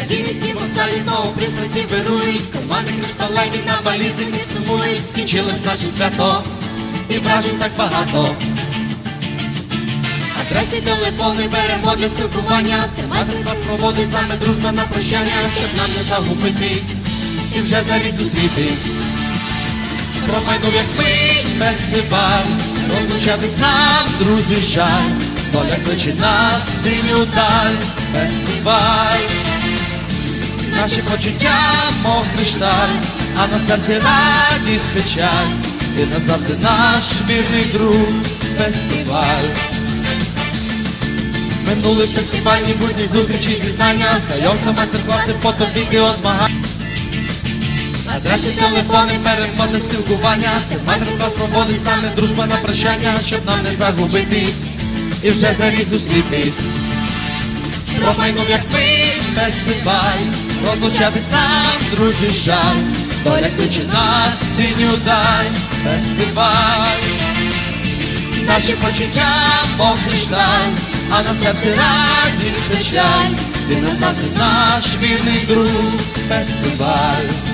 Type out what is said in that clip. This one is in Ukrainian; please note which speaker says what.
Speaker 1: На Вінницькій вокзалі знову пристрасті вирують, команди кришталеві на валізи не сумують. Скінчилось наше свято, і вражень так багато. Адреси, телефони беремо для спілкування. Це майстер-клас проводить з нами дружба на прощання, щоб нам не загубитись і вже за рік зустрітись. Промайнув як мить фестиваль, розлучатись нам, друзі, жаль. Доля кличе нас в синю даль. Фестиваль, наші почуття, мов кришталь, а на серці радість, печаль. Ти назавжди наш вірний друг. Фестиваль. Минули фестивальні будні, зустрічі, зізнання, знайомства, майстер-класи, фото, відео, змагання. Адреси, телефони, переходи, спілкування. Це майстер-клас проводить з нами дружба на прощання, щоб нам не загубитись і вже за рік зустрітись. Промайнув як мить фестиваль, розлучатись нам, друзі, жаль. Доля кличе нас в синю даль. Фестиваль, наші почуття, мов кришталь, а на серці радість, печаль. Ти назавжди наш вірний друг. Фестиваль.